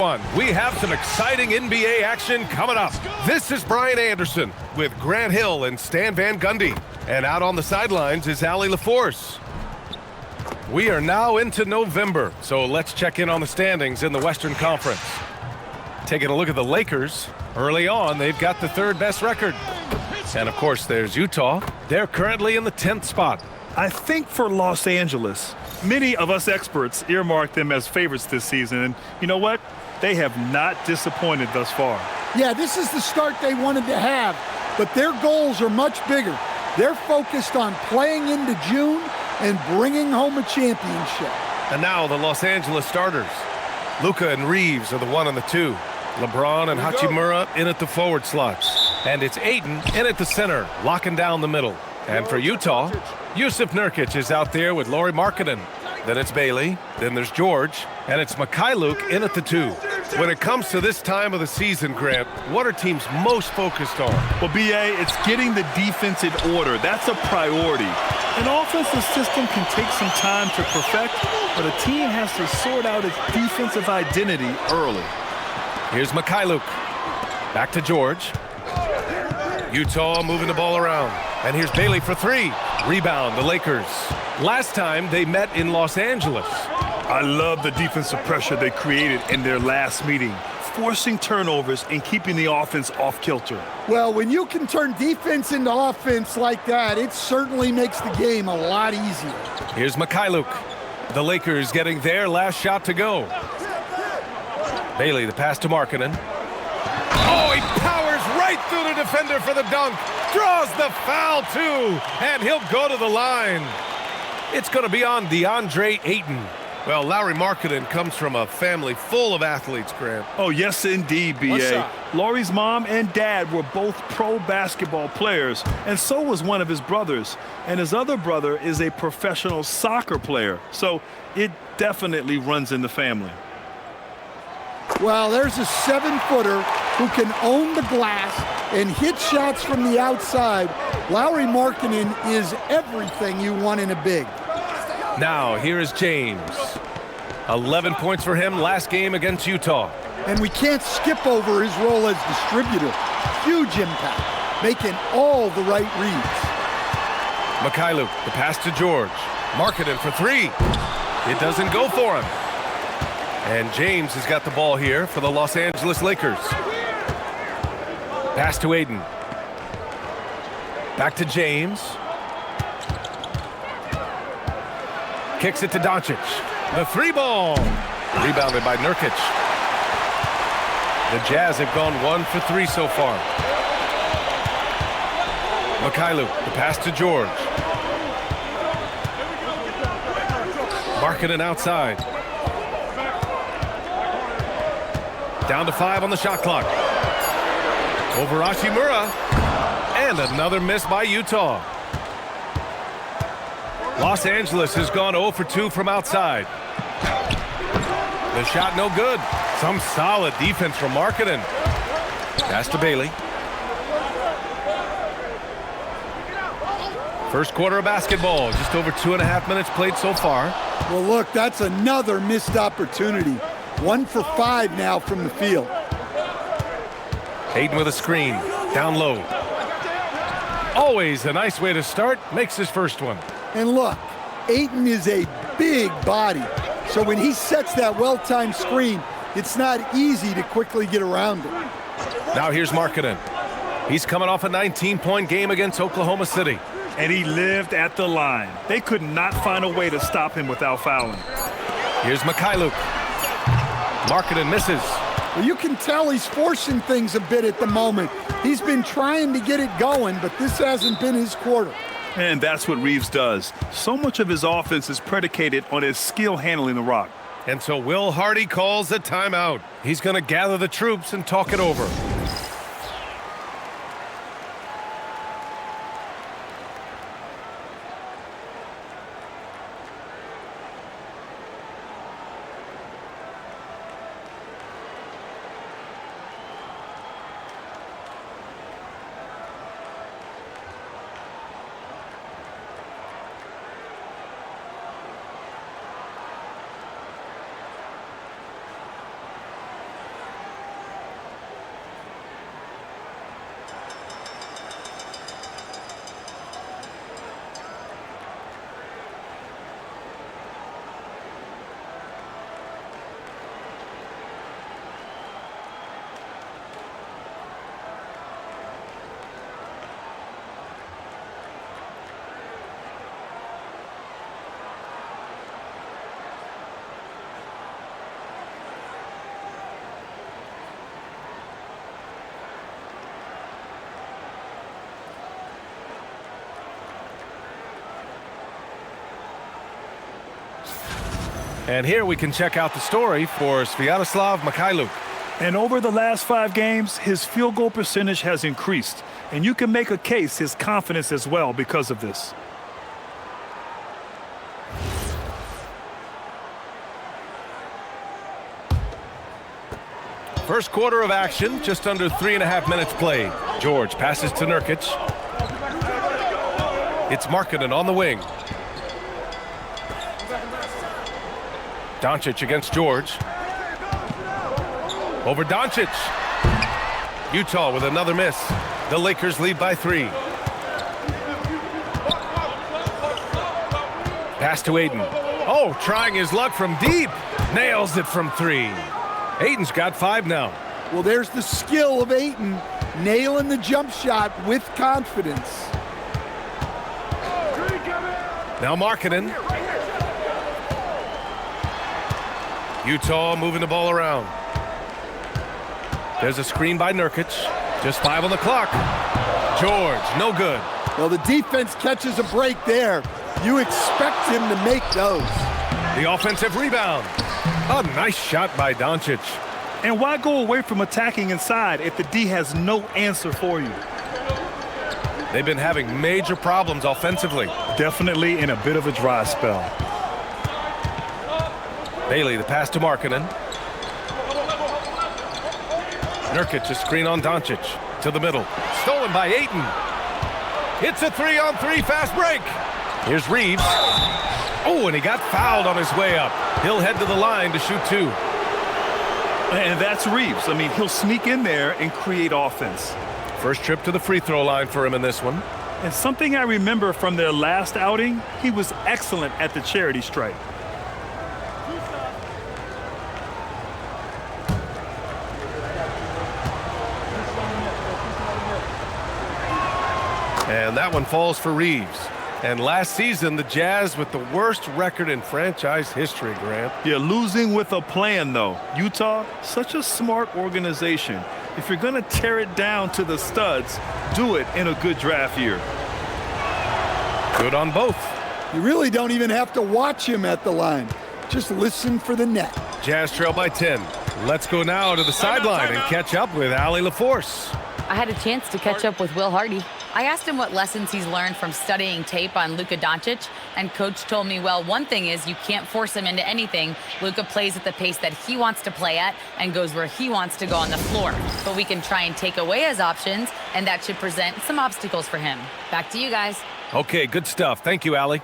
We have some exciting NBA action coming up. This is Brian Anderson with Grant Hill and Stan Van Gundy. And out on the sidelines is Allie LaForce. We are now into November, so let's check in on the standings in the Western Conference. Taking a look at the Lakers. Early on, they've got the third best record. And of course, there's Utah. They're currently in the 10th spot. I think for Los Angeles, many of us experts earmarked them as favorites this season. And you know what? They have not disappointed thus far. Yeah, this is the start they wanted to have, but their goals are much bigger. They're focused on playing into June and bringing home a championship. And now the Los Angeles starters. Luka and Reeves are the 1 and the 2. LeBron and Hachimura in at the forward slots. And it's Ayton in at the center, locking down the middle. And for Utah, Yusuf Nurkic is out there with Lauri Markkanen. Then it's Bailey, then there's George, and it's Mikhailuk in at the 2. When it comes to this time of the season, Grant, what are teams most focused on? Well, B.A., it's getting the defense in order. That's a priority. An offensive system can take some time to perfect, but a team has to sort out its defensive identity early. Here's Mikhailuk. Back to George. Utah moving the ball around. And here's Bailey for 3. Rebound, the Lakers. Last time they met in Los Angeles. I love the defensive pressure they created in their last meeting, forcing turnovers and keeping the offense off kilter. Well, when you can turn defense into offense like that, it certainly makes the game a lot easier. Here's Mikhailuk. The Lakers getting their last shot to go. Bailey, the pass to Markkanen. Oh, he powers right through the defender for the dunk. Draws the foul, too. And he'll go to the line. It's going to be on DeAndre Ayton. Well, Lauri Markkanen comes from a family full of athletes, Grant. Oh, yes, indeed, B.A. Lauri's mom and dad were both pro basketball players, and so was one of his brothers. And his other brother is a professional soccer player. So it definitely runs in the family. Well, there's a 7-footer who can own the glass and hit shots from the outside. Lauri Markkanen is everything you want in a big. Now, here is James. 11 points for him last game against Utah. And we can't skip over his role as distributor. Huge impact, making all the right reads. Mikhailuk, the pass to George. Markkanen for 3. It doesn't go for him. And James has got the ball here for the Los Angeles Lakers. Pass to Ayton. Back to James. Kicks it to Doncic. The 3-ball. Rebounded by Nurkic. The Jazz have gone 1 for 3 so far. Mikhailuk, the pass to George. Markkanen outside. Down to 5 on the shot clock. Over Hachimura. And another miss by Utah. Los Angeles has gone 0 for 2 from outside. The shot no good. Some solid defense from Markkanen. Pass to Bailey. First quarter of basketball. Just over 2.5 minutes played so far. Well, look, that's another missed opportunity. 1 for 5 now from the field. Ayton with a screen. Down low. Always a nice way to start. Makes his first one. And look, Ayton is a big body. So when he sets that well-timed screen, it's not easy to quickly get around it. Now here's Markkanen. He's coming off a 19-point game against Oklahoma City. And he lived at the line. They could not find a way to stop him without fouling. Here's Mikhailuk. Markkanen misses. Well, you can tell he's forcing things a bit at the moment. He's been trying to get it going, but this hasn't been his quarter. And that's what Reeves does. So much of his offense is predicated on his skill handling the rock. And so Will Hardy calls a timeout. He's going to gather the troops and talk it over. And here we can check out the story for Sviatoslav Mikhailuk. And over the last 5 games, his field goal percentage has increased. And you can make a case his confidence as well because of this. First quarter of action, just under 3.5 minutes played. George passes to Nurkic. It's Markkanen on the wing. Doncic against George. Over Doncic. Utah with another miss. The Lakers lead by 3. Pass to Ayton. Oh, trying his luck from deep. Nails it from 3. Ayton's got 5 now. Well, there's the skill of Ayton, nailing the jump shot with confidence. Now Markkanen. Utah moving the ball around. There's a screen by Nurkic. Just 5 on the clock. George, no good. Well, the defense catches a break there. You expect him to make those. The offensive rebound. A nice shot by Doncic. And why go away from attacking inside if the D has no answer for you? They've been having major problems offensively. Definitely in a bit of a dry spell. Bailey, the pass to Markkanen. Nurkic, a screen on Doncic. To the middle. Stolen by Ayton. It's a 3-on-3 fast break. Here's Reeves. Oh, and he got fouled on his way up. He'll head to the line to shoot 2. And that's Reeves. I mean, he'll sneak in there and create offense. First trip to the free throw line for him in this one. And something I remember from their last outing, he was excellent at the charity stripe. And that one falls for Reeves. And last season, the Jazz with the worst record in franchise history, Grant. Yeah, losing with a plan, though. Utah, such a smart organization. If you're going to tear it down to the studs, do it in a good draft year. Good on both. You really don't even have to watch him at the line. Just listen for the net. Jazz trail by 10. Let's go now to the sideline and catch up with Allie LaForce. I had a chance to catch up with Will Hardy. I asked him what lessons he's learned from studying tape on Luka Doncic, and Coach told me, well, one thing is you can't force him into anything. Luka plays at the pace that he wants to play at and goes where he wants to go on the floor. But we can try and take away his options, and that should present some obstacles for him. Back to you guys. Okay, good stuff. Thank you, Allie.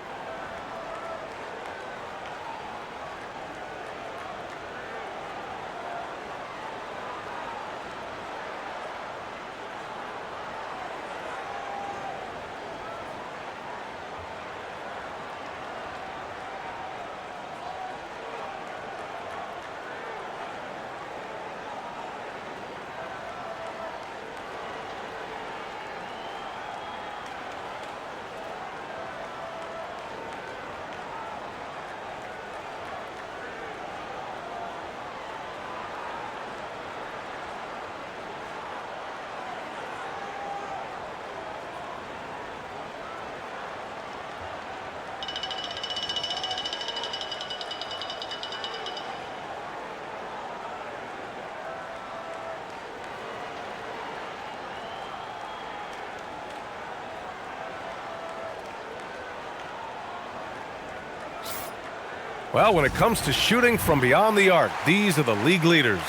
Well, when it comes to shooting from beyond the arc, these are the league leaders.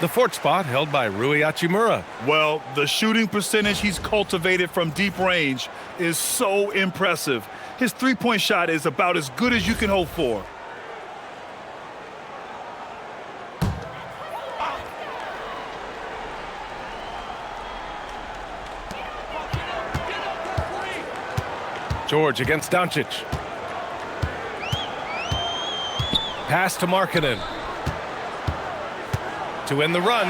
The fourth spot held by Rui Hachimura. Well, the shooting percentage he's cultivated from deep range is so impressive. His three-point shot is about as good as you can hope for. George against Doncic. Pass to Markkanen. To end the run,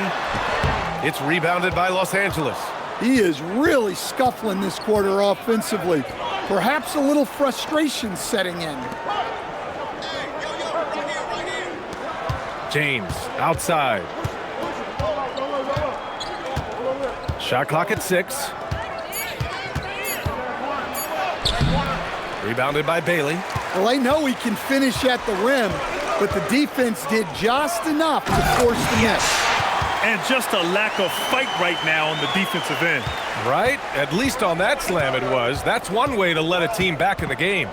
it's rebounded by Los Angeles. He is really scuffling this quarter offensively. Perhaps a little frustration setting in. James outside. Shot clock at 6. Rebounded by Bailey. Well, I know he can finish at the rim, but the defense did just enough to force the miss. And just a lack of fight right now on the defensive end. Right? At least on that slam it was. That's one way to let a team back in the game.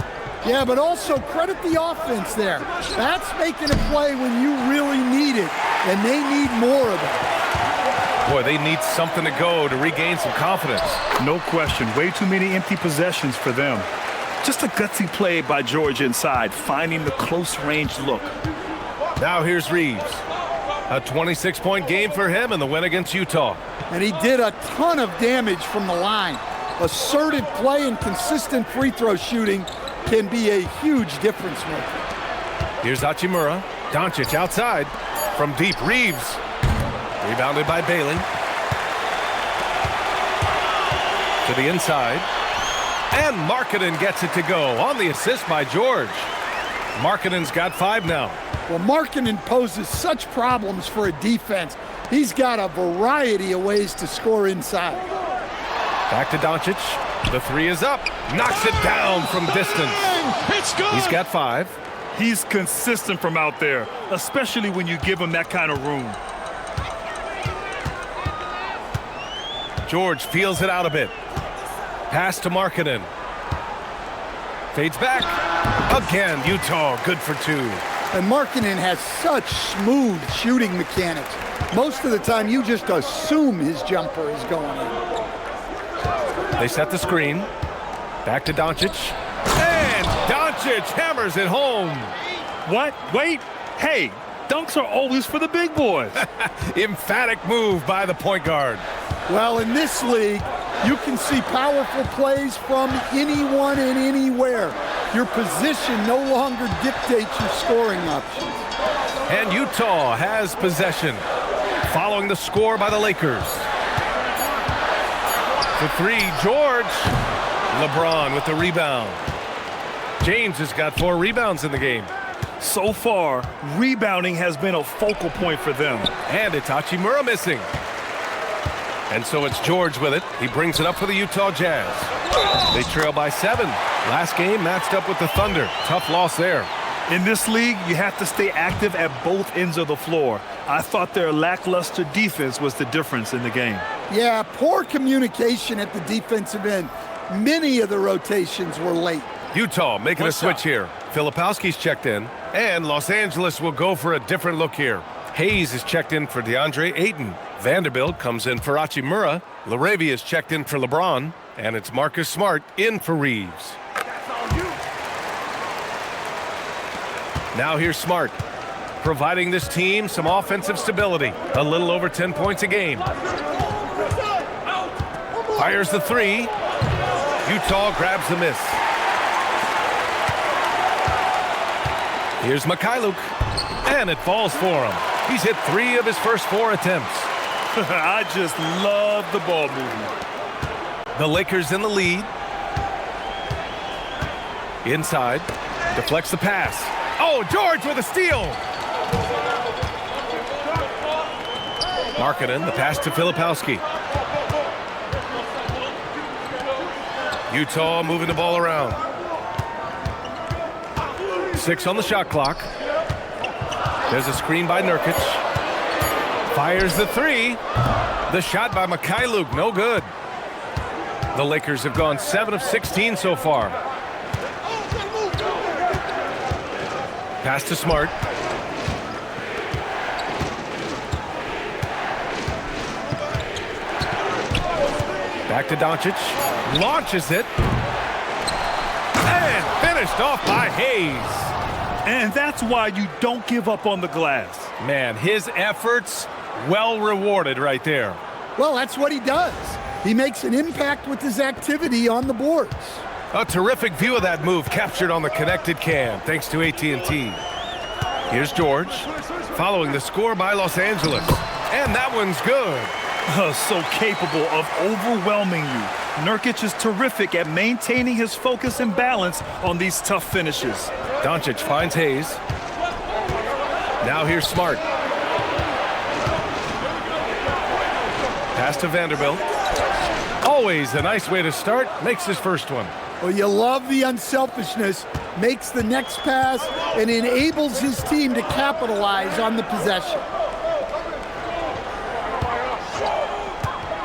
Yeah, but also credit the offense there. That's making a play when you really need it, and they need more of it. Boy, they need something to go to regain some confidence. No question. Way too many empty possessions for them. Just a gutsy play by George inside, finding the close-range look. Now here's Reeves. A 26-point game for him in the win against Utah. And he did a ton of damage from the line. Assertive play and consistent free throw shooting can be a huge difference maker. Here's Hachimura. Doncic outside. From deep, Reeves. Rebounded by Bailey. To the inside. And Markkanen gets it to go on the assist by George. Markkanen's got 5 now. Well, Markkanen poses such problems for a defense. He's got a variety of ways to score inside. Back to Doncic. The 3 is up. Knocks it down from distance. It's good. He's got 5. He's consistent from out there, especially when you give him that kind of room. George feels it out a bit. Pass to Markkanen. Fades back. Again, Utah good for 2. And Markkanen has such smooth shooting mechanics. Most of the time, you just assume his jumper is going in. They set the screen. Back to Doncic. And Doncic hammers it home. What? Wait. Hey, dunks are always for the big boys. Emphatic move by the point guard. Well, in this league, you can see powerful plays from anyone and anywhere. Your position no longer dictates your scoring options. And Utah has possession, following the score by the Lakers. The 3, George. LeBron with the rebound. James has got 4 rebounds in the game. So far, rebounding has been a focal point for them. And it's Hachimura missing. And so it's George with it. He brings it up for the Utah Jazz. They trail by 7. Last game matched up with the Thunder. Tough loss there. In this league, you have to stay active at both ends of the floor. I thought their lackluster defense was the difference in the game. Yeah, poor communication at the defensive end. Many of the rotations were late. Utah making a switch here. Filipowski's checked in, and Los Angeles will go for a different look here. Hayes is checked in for DeAndre Ayton. Vanderbilt comes in for Hachimura. LaRavia is checked in for LeBron, and it's Marcus Smart in for Reeves. Now here's Smart, providing this team some offensive stability. A little over 10 points a game. Fires the 3. Utah grabs the miss. Here's Mikhailuk, and it falls for him. He's hit 3 of his first 4 attempts. I just love the ball movement. The Lakers in the lead. Inside, deflects the pass. Oh, George with a steal. Markkanen, the pass to Filipowski. Utah moving the ball around. 6 on the shot clock. There's a screen by Nurkic. Fires the 3. The shot by Mikhailuk, no good. The Lakers have gone 7 of 16 so far. Pass to Smart. Back to Doncic. Launches it. And finished off by Hayes. And that's why you don't give up on the glass. Man, his efforts well rewarded right there. Well, that's what he does. He makes an impact with his activity on the boards. A terrific view of that move captured on the connected cam, thanks to AT&T. Here's George, following the score by Los Angeles. And that one's good. So capable of overwhelming you. Nurkic is terrific at maintaining his focus and balance on these tough finishes. Doncic finds Hayes. Now here's Smart. Pass to Vanderbilt. Always a nice way to start. Makes his first one. Well, you love the unselfishness, makes the next pass, and enables his team to capitalize on the possession.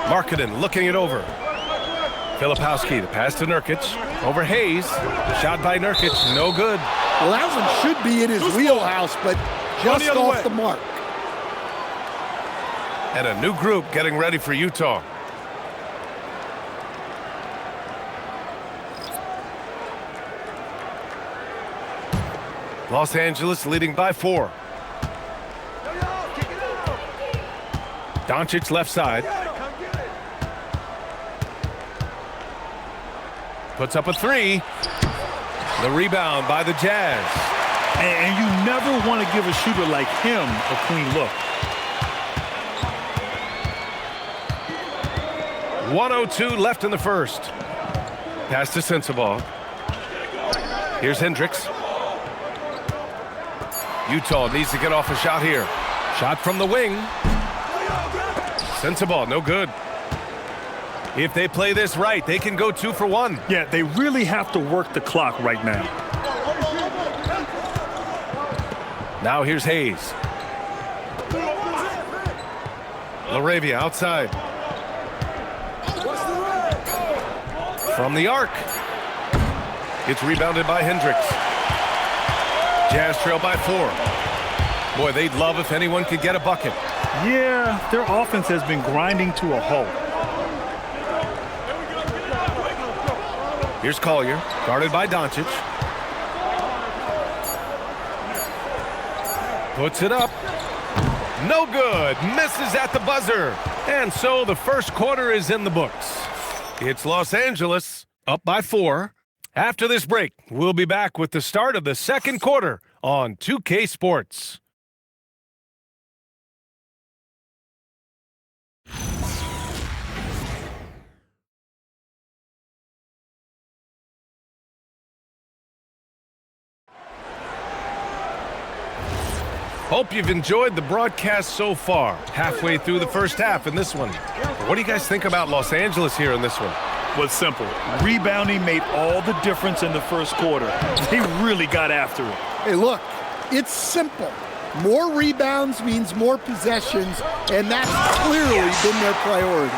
Markkanen looking it over. Filipowski, the pass to Nurkic. Over Hayes. Shot by Nurkic, no good. Well, that one should be in his wheelhouse, but just off the mark. And a new group getting ready for Utah. Los Angeles leading by 4. Doncic left side. Puts up a 3. The rebound by the Jazz. And you never want to give a shooter like him a clean look. 1:02 left in the first. Pass to Sensabaugh. Here's Hendricks. Utah needs to get off a shot here. Shot from the wing. Sensabaugh, no good. If they play this right, they can go 2 for 1. Yeah, they really have to work the clock right now. Now here's Hayes. LaRavia outside. From the arc. It's rebounded by Hendricks. Jazz trail by 4. Boy, they'd love if anyone could get a bucket. Yeah, their offense has been grinding to a halt. Here's Collier, guarded by Doncic. Puts it up. No good. Misses at the buzzer. And so the first quarter is in the books. It's Los Angeles up by 4. After this break, we'll be back with the start of the second quarter on 2K Sports. Hope you've enjoyed the broadcast so far. Halfway through the first half in this one. What do you guys think about Los Angeles here in this one? Was simple. Rebounding made all the difference in the first quarter. They really got after it. Hey, look, it's simple. More rebounds means more possessions, and that's clearly been their priority.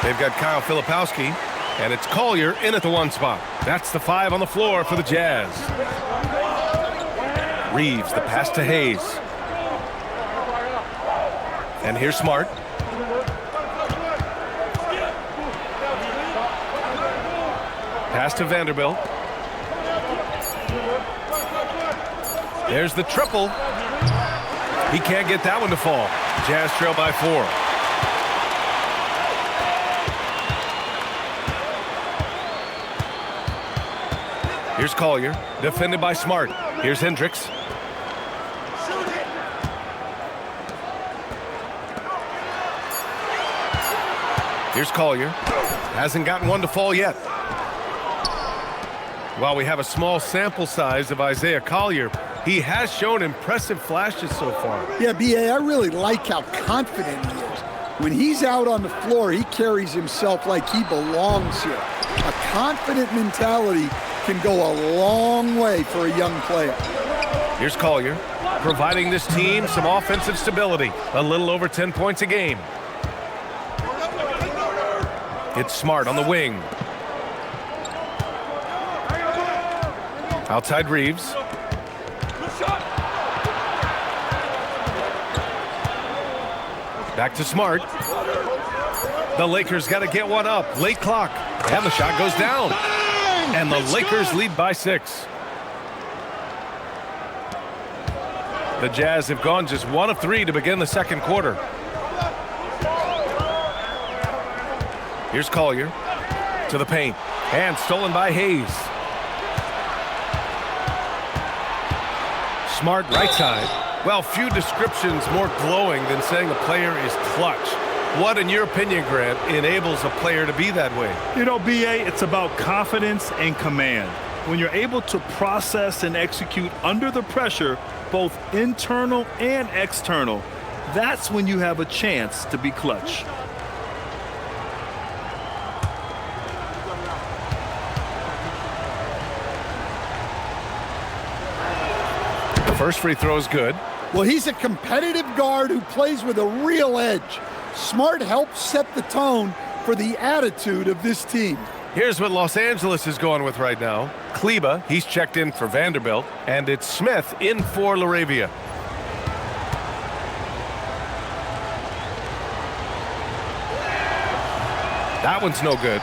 They've got Kyle Filipowski, and it's Collier in at the 1 spot. That's the 5 on the floor for the Jazz. Reeves, the pass to Hayes. And here's Smart. Pass to Vanderbilt. There's the triple. He can't get that one to fall. Jazz trail by 4. Here's Collier, defended by Smart. Here's Hendricks. Here's Collier. Hasn't gotten one to fall yet. While we have a small sample size of Isaiah Collier, he has shown impressive flashes so far. Yeah, B.A., I really like how confident he is. When he's out on the floor, he carries himself like he belongs here. A confident mentality can go a long way for a young player. Here's Collier, providing this team some offensive stability. A little over 10 points a game. It's Smart on the wing. Outside Reeves. Back to Smart. The Lakers got to get one up. Late clock. And the shot goes down. And the Lakers lead by 6. The Jazz have gone just 1 of 3 to begin the second quarter. Here's Collier to the paint. And stolen by Hayes. Smart right side. Well, few descriptions more glowing than saying a player is clutch. What, in your opinion, Grant, enables a player to be that way? You know, B.A., it's about confidence and command. When you're able to process and execute under the pressure, both internal and external, that's when you have a chance to be clutch. First free throw is good. Well, he's a competitive guard who plays with a real edge. Smart helps set the tone for the attitude of this team. Here's what Los Angeles is going with right now. Kleba, he's checked in for Vanderbilt, and it's Smith in for Laravia. That one's no good.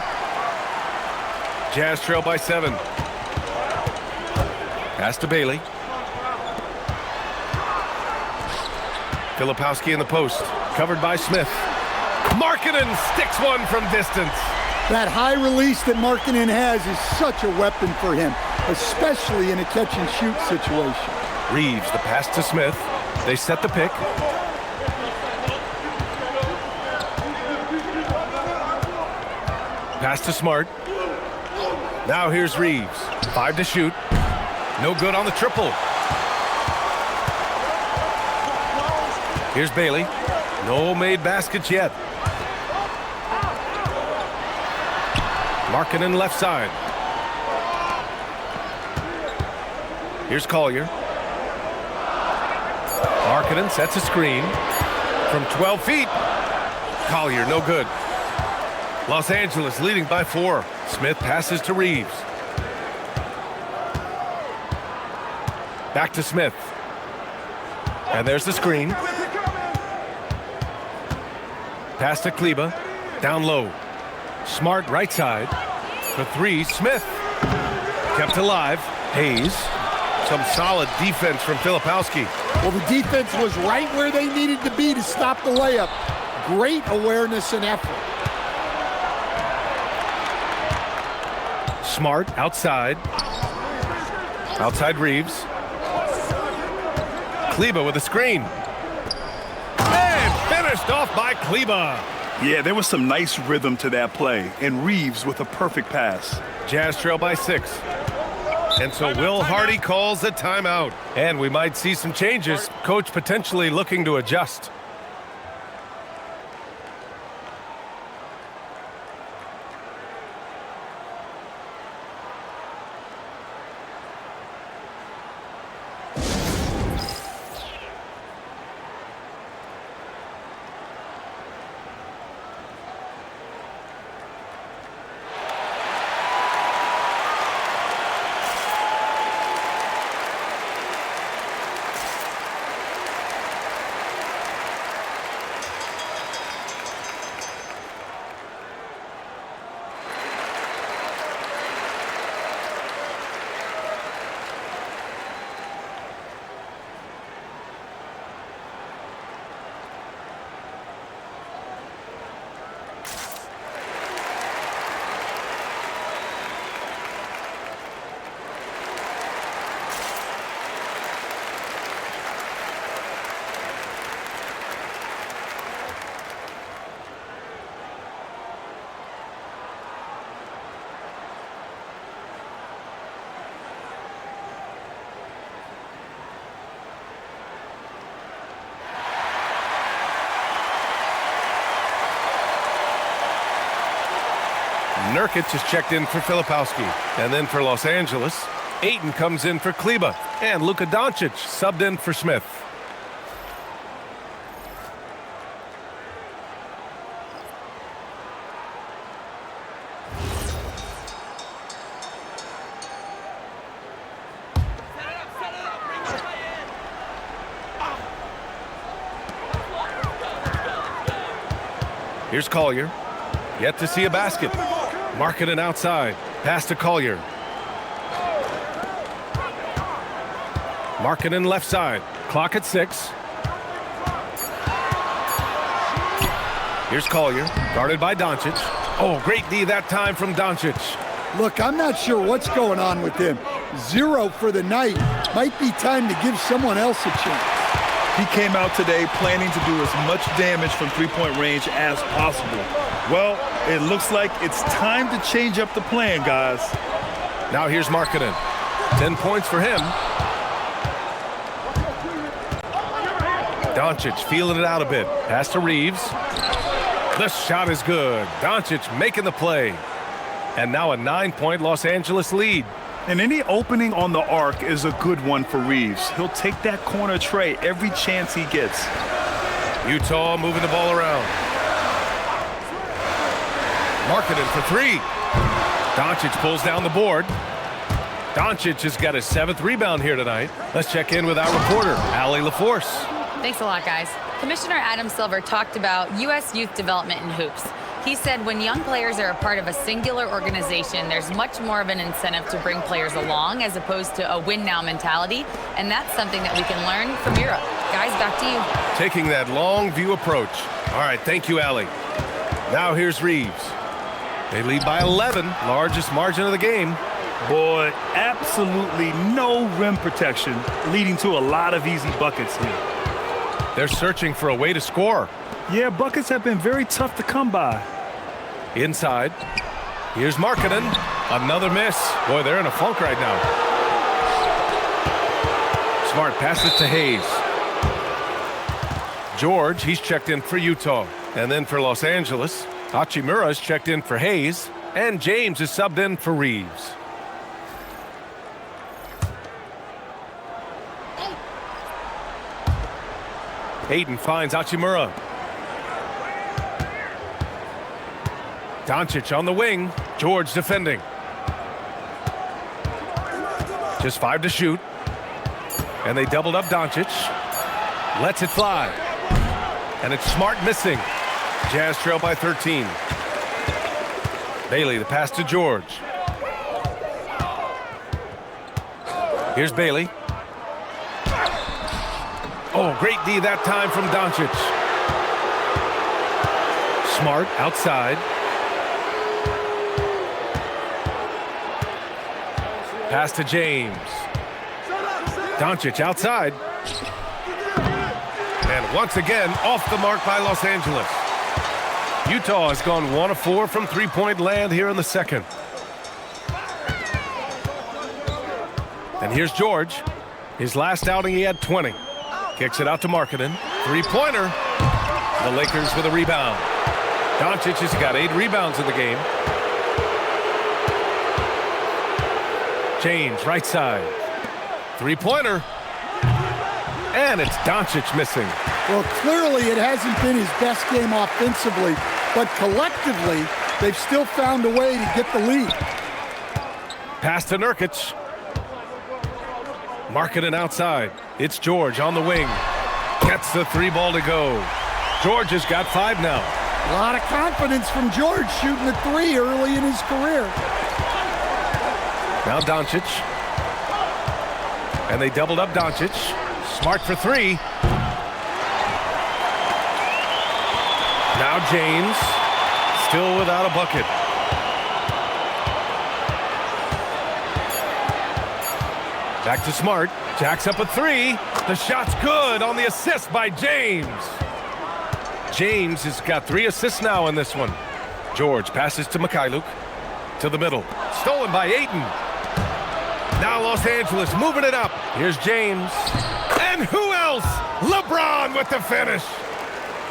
Jazz trail by 7. Pass to Bailey. Filipowski in the post. Covered by Smith. Markkanen sticks one from distance. That high release that Markkanen has is such a weapon for him, especially in a catch-and-shoot situation. Reeves, the pass to Smith. They set the pick. Pass to Smart. Now here's Reeves. 5 to shoot. No good on the triple. Here's Bailey. No made baskets yet. Markkanen left side. Here's Collier. Markkanen sets a screen from 12 feet. Collier, no good. Los Angeles leading by 4. Smith passes to Reeves. Back to Smith. And there's the screen. Pass to Kleba. Down low. Smart right side. For 3, Smith. Kept alive. Hayes. Some solid defense from Filipowski. Well, the defense was right where they needed to be to stop the layup. Great awareness and effort. Smart outside. Outside Reeves. Kleba with a screen. And finished off by Kleba. Yeah, there was some nice rhythm to that play, and Reeves with a perfect pass. Jazz trail by 6. And so Will Hardy calls a timeout. And we might see some changes. Coach potentially looking to adjust. Nurkic is checked in for Filipowski. And then for Los Angeles, Ayton comes in for Kleba. And Luka Doncic subbed in for Smith. Here's Collier. Yet to see a basket. Markkanen outside. Pass to Collier. Markkanen left side. Clock at 6. Here's Collier. Guarded by Doncic. Oh, great D that time from Doncic. Look, I'm not sure what's going on with him. 0 for the night. Might be time to give someone else a chance. He came out today planning to do as much damage from three-point range as possible. Well, it looks like it's time to change up the plan, guys. Now here's Markkanen. 10 points for him. Doncic feeling it out a bit. Pass to Reeves. The shot is good. Doncic making the play. And now a 9-point Los Angeles lead. And any opening on the arc is a good one for Reeves. He'll take that corner tray every chance he gets. Utah moving the ball around. Markkanen for three. Doncic pulls down the board. Doncic has got his 7th rebound here tonight. Let's check in with our reporter, Allie LaForce. Thanks a lot, guys. Commissioner Adam Silver talked about U.S. youth development in hoops. He said when young players are a part of a singular organization, there's much more of an incentive to bring players along as opposed to a win-now mentality, and that's something that we can learn from Europe. Guys, back to you. Taking that long view approach. All right, thank you, Allie. Now here's Reeves. They lead by 11, largest margin of the game. Boy, absolutely no rim protection, leading to a lot of easy buckets here. They're searching for a way to score. Yeah, buckets have been very tough to come by. Inside. Here's Markkanen. Another miss. Boy, they're in a funk right now. Smart passes to Hayes. George, he's checked in for Utah. And then for Los Angeles, Hachimura's checked in for Hayes. And James is subbed in for Reeves. Ayton finds Hachimura. Doncic on the wing. George defending. Just 5 to shoot. And they doubled up Doncic. Lets it fly. And it's Smart missing. Jazz trail by 13. Bailey, the pass to George. Here's Bailey. Oh, great D that time from Doncic. Smart outside. Pass to James. Doncic outside. And once again, off the mark by Los Angeles. Utah has gone 1 of 4 from three-point land here in the second. And here's George. His last outing, he had 20. Kicks it out to Markkanen. Three-pointer. The Lakers with a rebound. Doncic has got 8 rebounds in the game. James, right side. Three-pointer. And it's Doncic missing. Well, clearly it hasn't been his best game offensively, but collectively, they've still found a way to get the lead. Pass to Nurkic. Markkanen outside. It's George on the wing. Gets the 3 ball to go. George has got 5 now. A lot of confidence from George shooting a 3 early in his career. Now Doncic. And they doubled up Doncic. Smart for 3. Now James. Still without a bucket. Back to Smart. Jacks up a 3. The shot's good on the assist by James. James has got 3 assists now in this one. George passes to Mikhailuk. To the middle. Stolen by Ayton. Now Los Angeles moving it up. Here's James. And who else? LeBron with the finish.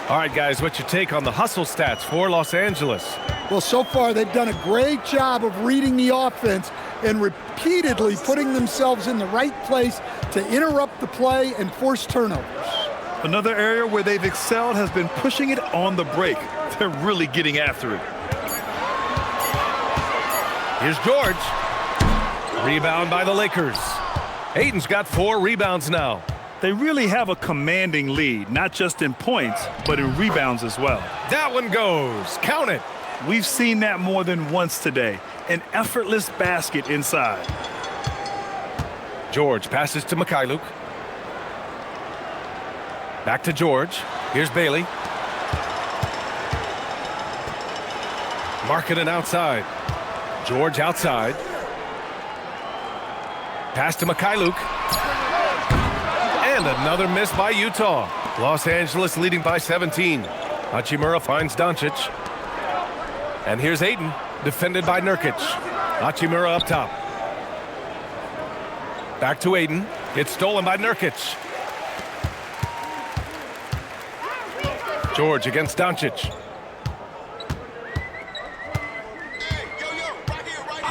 All right, guys, what's your take on the hustle stats for Los Angeles? Well, so far they've done a great job of reading the offense and repeatedly putting themselves in the right place to interrupt the play and force turnovers. Another area where they've excelled has been pushing it on the break. They're really getting after it. Here's George. Rebound by the Lakers. Ayton's got 4 rebounds now. They really have a commanding lead, not just in points, but in rebounds as well. That one goes. Count it. We've seen that more than once today. An effortless basket inside. George passes to Mikhailuk. Back to George. Here's Bailey. Markkanen outside. George outside. Pass to Mikhailuk. And another miss by Utah. Los Angeles leading by 17. Hachimura finds Doncic. And here's Ayton, defended by Nurkic. Hachimura up top. Back to Ayton. It's stolen by Nurkic. George against Doncic.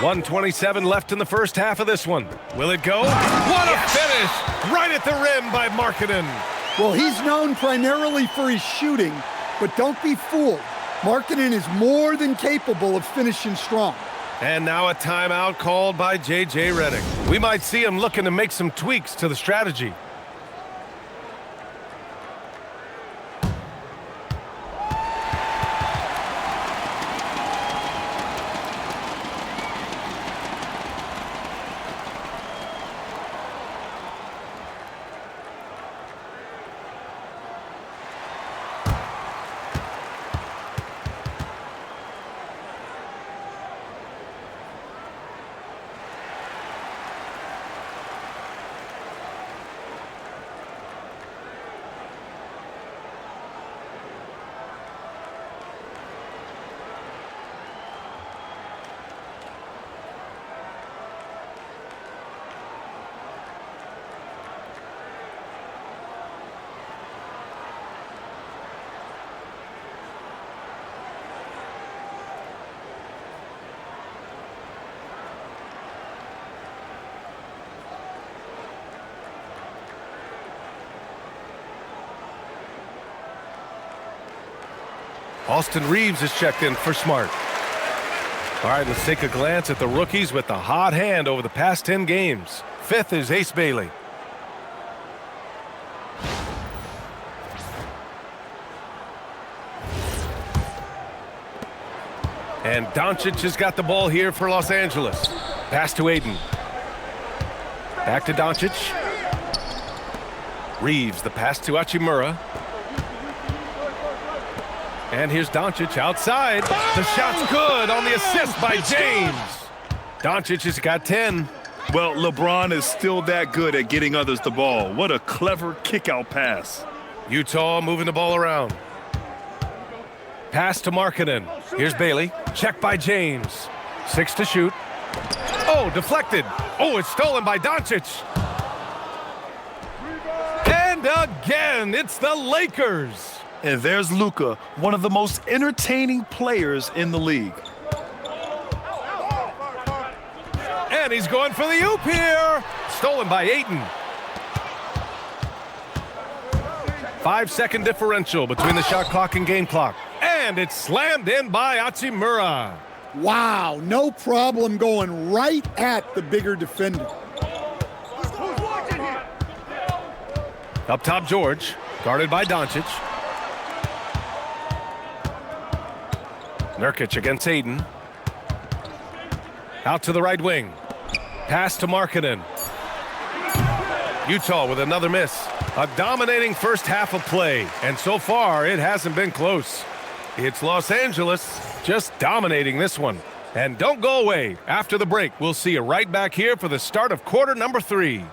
1:27 left in the first half of this one. Will it go? What a finish! Right at the rim by Markkanen. Well, he's known primarily for his shooting, but don't be fooled. Markkanen is more than capable of finishing strong. And now a timeout called by J.J. Redick. We might see him looking to make some tweaks to the strategy. Austin Reeves is checked in for Smart. All right, let's take a glance at the rookies with the hot hand over the past 10 games. Fifth is Ace Bailey. And Doncic has got the ball here for Los Angeles. Pass to Aiden. Back to Doncic. Reeves, the pass to Hachimura. And here's Doncic outside. The shot's good on the assist by James. Doncic has got 10. Well, LeBron is still that good at getting others the ball. What a clever kick-out pass. Utah moving the ball around. Pass to Markkanen. Here's Bailey. Check by James. 6 to shoot. Oh, deflected. Oh, it's stolen by Doncic. And again, it's the Lakers. And there's Luka, one of the most entertaining players in the league. And he's going for the oop here. Stolen by Ayton. 5-second differential between the shot clock and game clock. And it's slammed in by Hachimura. Wow, no problem going right at the bigger defender. Up top, George, guarded by Doncic. Nurkic against Aiden. Out to the right wing. Pass to Markkanen. Utah with another miss. A dominating first half of play, and so far it hasn't been close. It's Los Angeles just dominating this one. And don't go away. After the break, we'll see you right back here for the start of quarter number 3.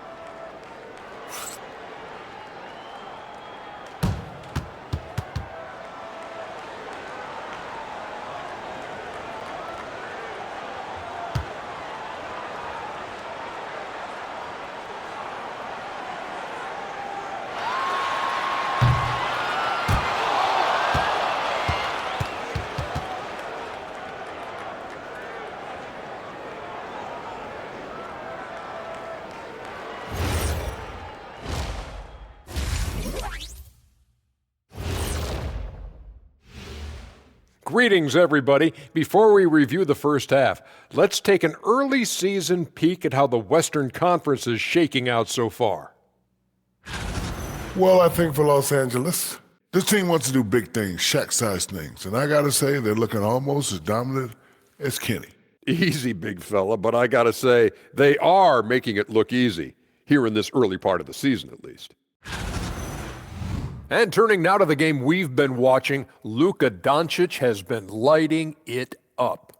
Greetings, everybody. Before we review the first half, let's take an early season peek at how the Western Conference is shaking out so far. Well, I think for Los Angeles, this team wants to do big things, Shaq-sized things. And I got to say, they're looking almost as dominant as Kenny. Easy, big fella, but I got to say, they are making it look easy, here in this early part of the season at least. And turning now to the game we've been watching, Luka Doncic has been lighting it up.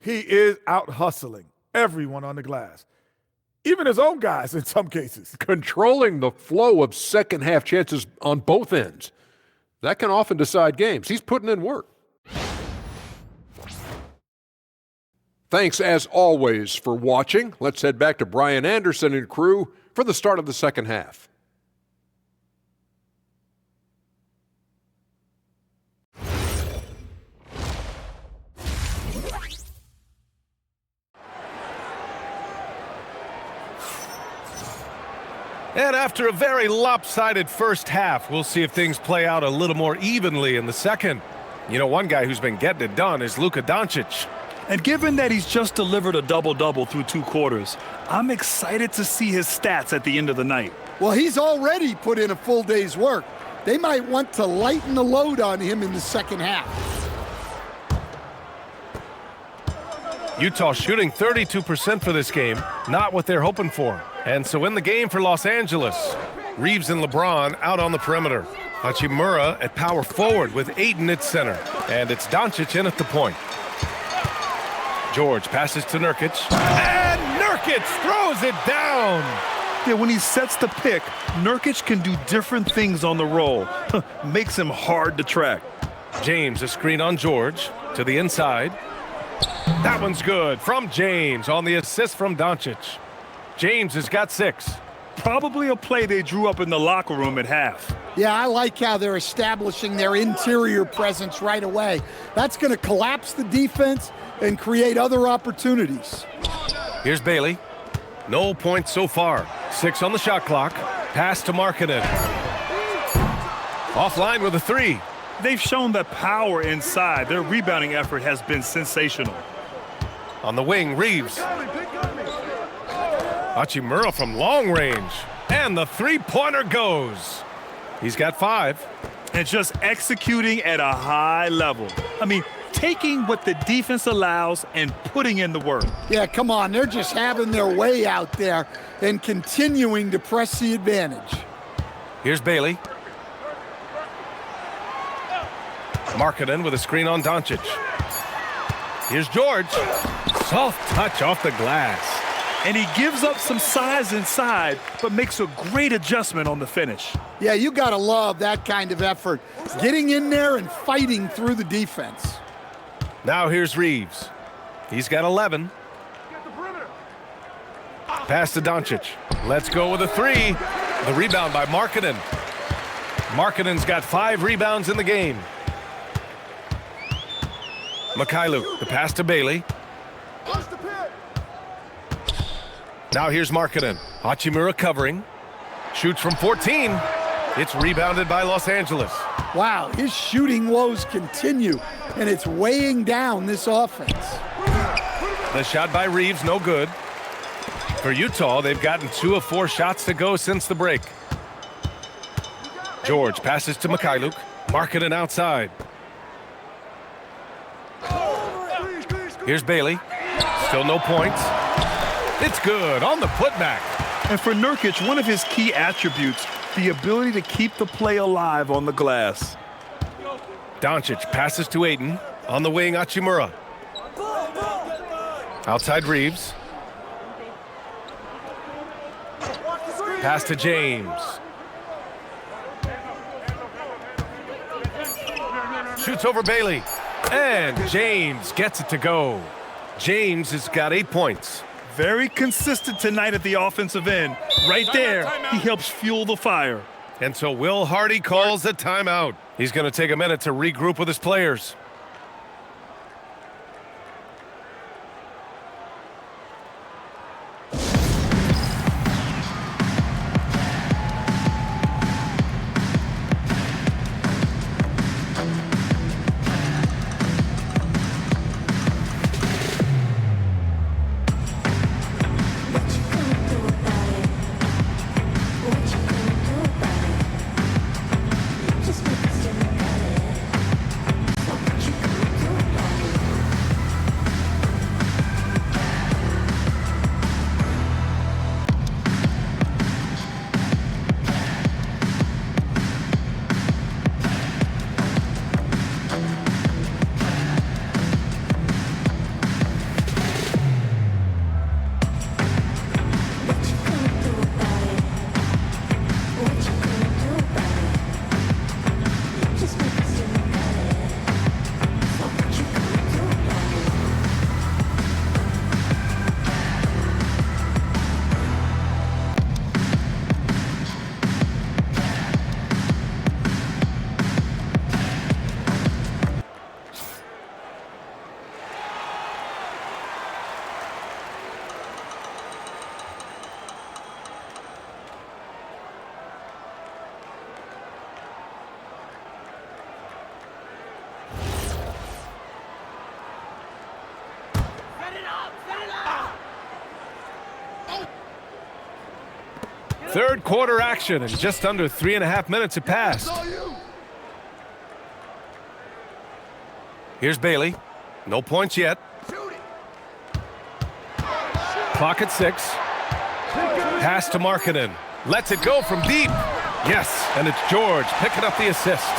He is out hustling everyone on the glass, even his own guys in some cases. Controlling the flow of second-half chances on both ends. That can often decide games. He's putting in work. Thanks, as always, for watching. Let's head back to Brian Anderson and crew for the start of the second half. And after a very lopsided first half, we'll see if things play out a little more evenly in the second. You know, one guy who's been getting it done is Luka Doncic. And given that he's just delivered a double-double through 2 quarters, I'm excited to see his stats at the end of the night. Well, he's already put in a full day's work. They might want to lighten the load on him in the second half. Utah shooting 32% for this game, not what they're hoping for. And so in the game for Los Angeles, Reeves and LeBron out on the perimeter. Hachimura at power forward with Ayton at center. And it's Doncic in at the point. George passes to Nurkic. And Nurkic throws it down. Yeah, when he sets the pick, Nurkic can do different things on the roll. Makes him hard to track. James, a screen on George to the inside. That one's good from James on the assist from Doncic. James has got 6. Probably a play they drew up in the locker room at half. Yeah, I like how they're establishing their interior presence right away. That's going to collapse the defense and create other opportunities. Here's Bailey. No points so far. 6 on the shot clock. Pass to Markkanen. Offline with a 3. They've shown that power inside. Their rebounding effort has been sensational. On the wing, Reeves. Hachimura from long range. And the three-pointer goes. He's got 5. And just executing at a high level. I mean, taking what the defense allows and putting in the work. Yeah, come on. They're just having their way out there and continuing to press the advantage. Here's Bailey. Markkanen with a screen on Doncic. Here's George. Soft touch off the glass. And he gives up some size inside, but makes a great adjustment on the finish. Yeah, you got to love that kind of effort. Getting in there and fighting through the defense. Now here's Reeves. He's got 11. Pass to Doncic. Let's go with a 3. The rebound by Markkanen. Markkanen's got 5 rebounds in the game. Mikhailuk, the pass to Bailey. Now here's Markkanen. Hachimura covering. Shoots from 14. It's rebounded by Los Angeles. Wow, his shooting woes continue, and it's weighing down this offense. The shot by Reeves, no good. For Utah, they've gotten 2 of 4 shots to go since the break. George passes to Mikhailuk. Markkanen outside. Here's Bailey. Still no points. It's good on the putback. And for Nurkic, one of his key attributes, the ability to keep the play alive on the glass. Doncic passes to Ayton. On the wing, Hachimura. Outside Reeves. Pass to James. Shoots over Bailey. And James gets it to go. James has got 8 points. Very consistent tonight at the offensive end. Right there, he helps fuel the fire. And so Will Hardy calls a timeout. He's going to take a minute to regroup with his players. Third quarter action, and just under 3.5 minutes have passed. Here's Bailey. No points yet. Clock at 6. Pass to Markkanen. Lets it go from deep. Yes, and it's George picking up the assist.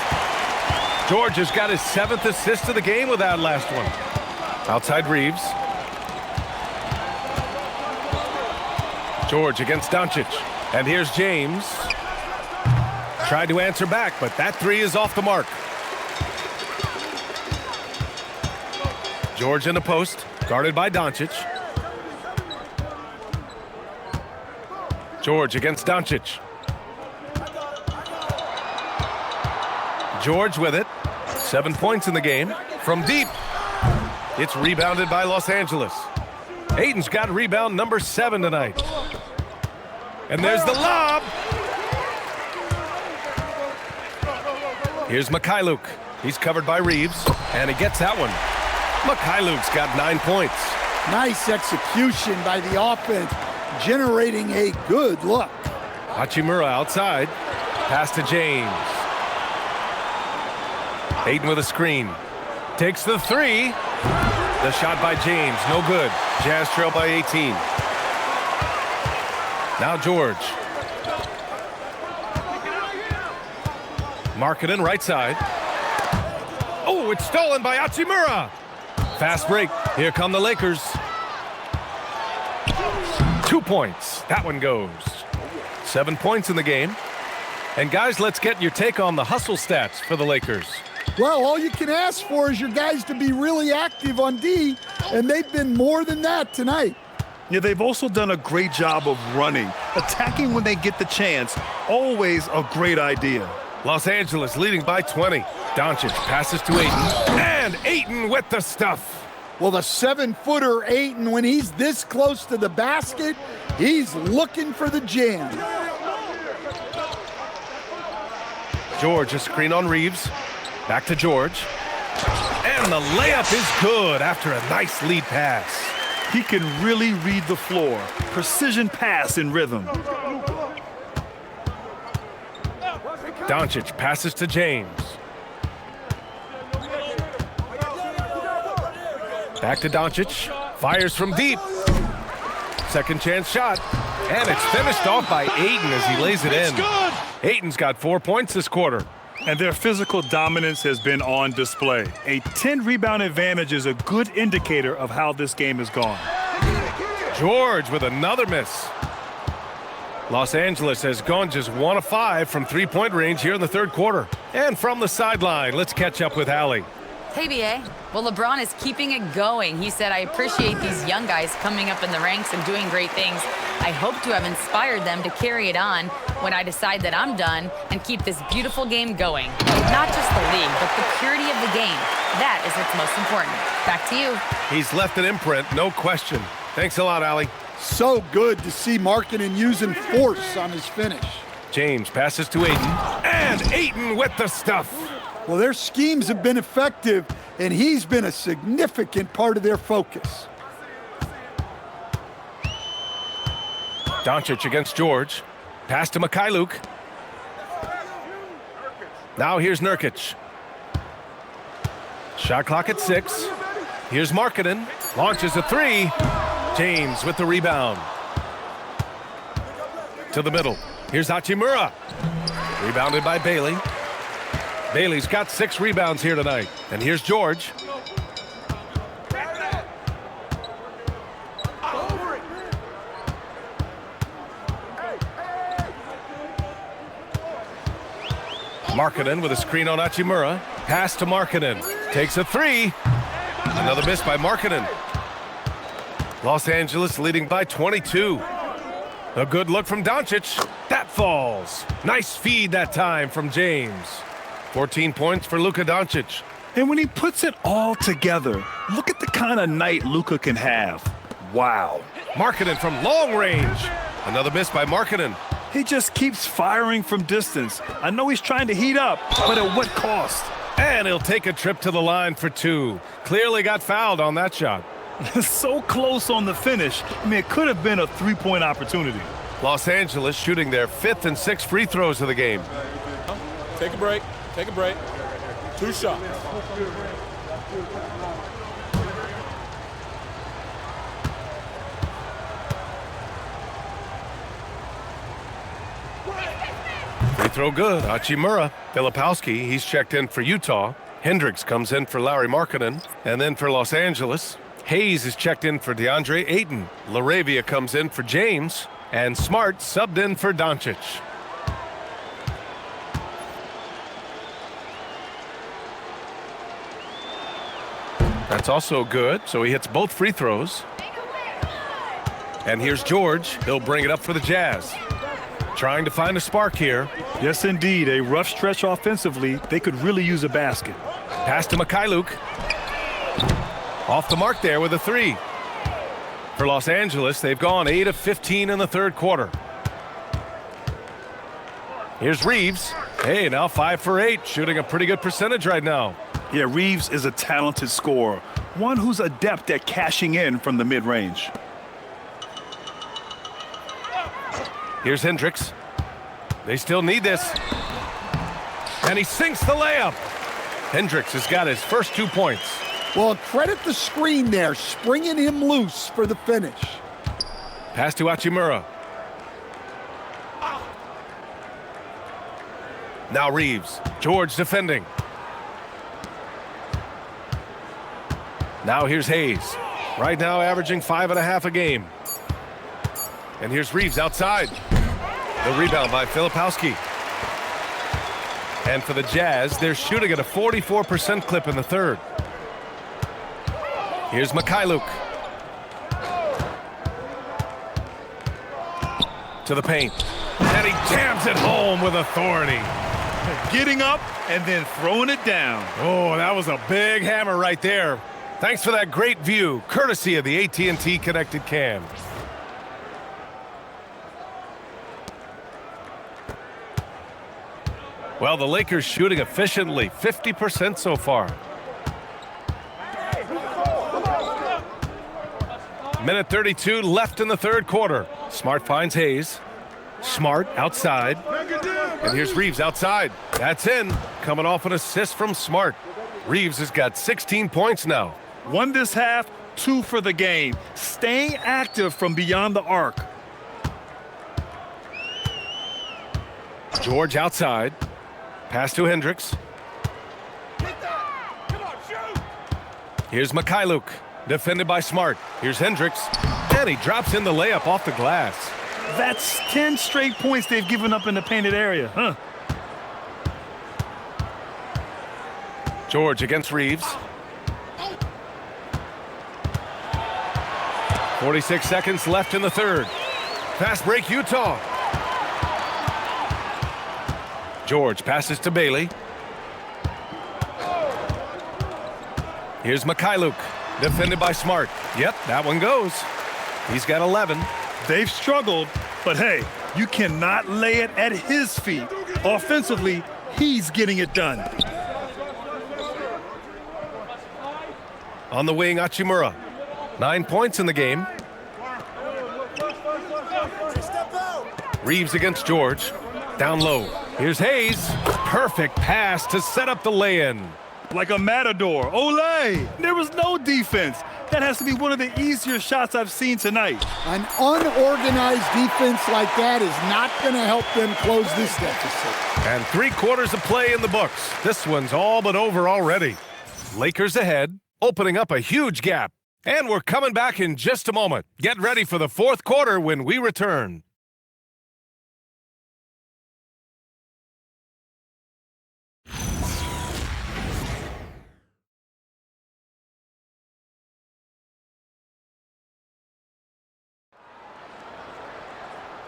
George has got his 7th assist of the game with that last one. Outside Reeves. George against Doncic. And here's James. Tried to answer back, but that three is off the mark. George in the post, guarded by Doncic. George against Doncic. George with it. 7 points in the game. From deep. It's rebounded by Los Angeles. Ayton's got rebound number 7 tonight. And there's the lob. Here's Mikhailuk. He's covered by Reeves, and he gets that one. Mikhailuk's got 9 points. Nice execution by the offense, generating a good look. Hachimura outside. Pass to James. Ayton with a screen. Takes the three. The shot by James, no good. Jazz trail by 18. Now George. Markkanen right side. Oh, it's stolen by Hachimura. Fast break. Here come the Lakers. 2 points. That one goes. 7 points in the game. And guys, let's get your take on the hustle stats for the Lakers. Well, all you can ask for is your guys to be really active on D, and they've been more than that tonight. Yeah, they've also done a great job of running. Attacking when they get the chance, always a great idea. Los Angeles leading by 20. Doncic passes to Ayton, and Ayton with the stuff. Well, the 7-footer Ayton, when he's this close to the basket, he's looking for the jam. George, a screen on Reeves. Back to George. And the layup is good after a nice lead pass. He can really read the floor. Precision pass in rhythm. Doncic passes to James. Back to Doncic. Fires from deep. Second chance shot. And it's finished off by Ayton as he lays it in. Ayton's got 4 points this quarter. And their physical dominance has been on display. A 10-rebound advantage is a good indicator of how this game has gone. George with another miss. Los Angeles has gone just 1 of 5 from three-point range here in the third quarter. And from the sideline, let's catch up with Allie. Hey, BA. Well, LeBron is keeping it going. He said, I appreciate these young guys coming up in the ranks and doing great things. I hope to have inspired them to carry it on when I decide that I'm done and keep this beautiful game going. Not just the league, but the purity of the game. That is what's most important. Back to you. He's left an imprint, no question. Thanks a lot, Allie. So good to see Markkanen using force on his finish. James passes to Ayton. And Ayton with the stuff. Well, their schemes have been effective, and he's been a significant part of their focus. Doncic against George. Pass to Mikhailuk. Now here's Nurkic. Shot clock at 6. Here's Markkanen. Launches a three. James with the rebound. To the middle. Here's Hachimura. Rebounded by Bailey. Bailey's got 6 rebounds here tonight. And here's George. Markkanen with a screen on Hachimura. Pass to Markkanen. Takes a three. Another miss by Markkanen. Los Angeles leading by 22. A good look from Doncic. That falls. Nice feed that time from James. 14 points for Luka Doncic. And when he puts it all together, look at the kind of night Luka can have. Wow. Markkanen from long range. Another miss by Markkanen. He just keeps firing from distance. I know he's trying to heat up, but at what cost? And he'll take a trip to the line for 2. Clearly got fouled on that shot. So close on the finish. I mean, it could have been a three-point opportunity. Los Angeles shooting their 5th and 6th free throws of the game. Take a break. Take a break. 2 shots. Free throw good. Hachimura. Filipowski, he's checked in for Utah. Hendricks comes in for Larry Markkinen. And then for Los Angeles, Hayes is checked in for DeAndre Ayton. LaRavia comes in for James. And Smart subbed in for Doncic. That's also good, so he hits both free throws. And here's George. He'll bring it up for the Jazz. Trying to find a spark here. Yes, indeed. A rough stretch offensively. They could really use a basket. Pass to Mikhailuk. Off the mark there with a 3. For Los Angeles, they've gone 8 of 15 in the 3rd quarter. Here's Reeves. Hey, now 5 for 8, shooting a pretty good percentage right now. Yeah, Reeves is a talented scorer, one who's adept at cashing in from the mid-range. Here's Hendricks. They still need this. And he sinks the layup. Hendricks has got his first 2 points. Well, credit the screen there, springing him loose for the finish. Pass to Hachimura. Now Reeves. George defending. Now here's Hayes. Right now averaging 5.5 a game. And here's Reeves outside. The rebound by Filipowski. And for the Jazz, they're shooting at a 44% clip in the 3rd. Here's Mikhailuk. To the paint. And he jams it home with authority. Getting up and then throwing it down. Oh, that was a big hammer right there. Thanks for that great view, courtesy of the AT&T Connected Cam. Well, the Lakers shooting efficiently, 50% so far. Minute 32 left in the 3rd quarter. Smart finds Hayes. Smart outside. And here's Reeves outside. That's in. Coming off an assist from Smart. Reeves has got 16 points now. 1 this half, 2 for the game. Staying active from beyond the arc. George outside. Pass to Hendricks. Here's Mikhailuk. Defended by Smart. Here's Hendricks. And he drops in the layup off the glass. That's 10 straight points they've given up in the painted area, huh? George against Reeves. 46 seconds left in the 3rd. Fast break Utah. George passes to Bailey. Here's Mikhailuk. Defended by Smart. Yep, that one goes. He's got 11. They've struggled, but hey, you cannot lay it at his feet. Offensively, he's getting it done. On the wing, Hachimura. 9 points in the game. Reeves against George. Down low. Here's Hayes. Perfect pass to set up the lay-in. Like a matador. Olay! There was no defense. That has to be one of the easier shots I've seen tonight. An unorganized defense like that is not going to help them close this deficit. And 3 quarters of play in the books. This one's all but over already. Lakers ahead, opening up a huge gap. And we're coming back in just a moment. Get ready for the 4th quarter when we return.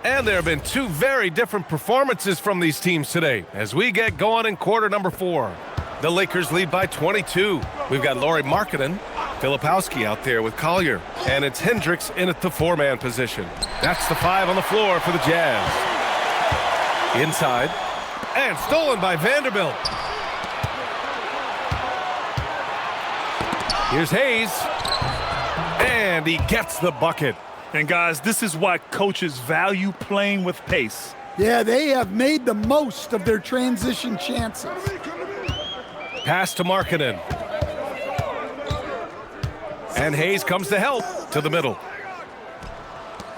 And there have been 2 very different performances from these teams today as we get going in quarter number 4. The Lakers lead by 22. We've got Lauri Markkinen, Filipowski out there with Collier, and it's Hendricks in at the 4-man position. That's the 5 on the floor for the Jazz. Inside, and stolen by Vanderbilt. Here's Hayes, and he gets the bucket. And guys, this is why coaches value playing with pace. Yeah, they have made the most of their transition chances. Pass to Markkanen. And Hayes comes to help to the middle.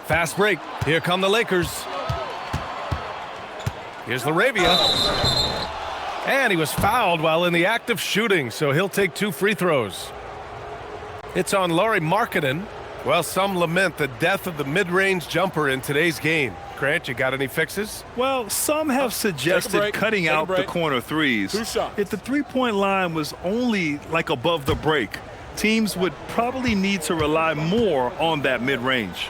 Fast break. Here come the Lakers. Here's Laravia. And he was fouled while in the act of shooting, so he'll take 2 free throws. It's on Lauri Markkanen. Well, some lament the death of the mid-range jumper in today's game. Grant, you got any fixes? Well, some have suggested cutting out the corner threes. 2 shots. If the three-point line was only like above the break, teams would probably need to rely more on that mid-range.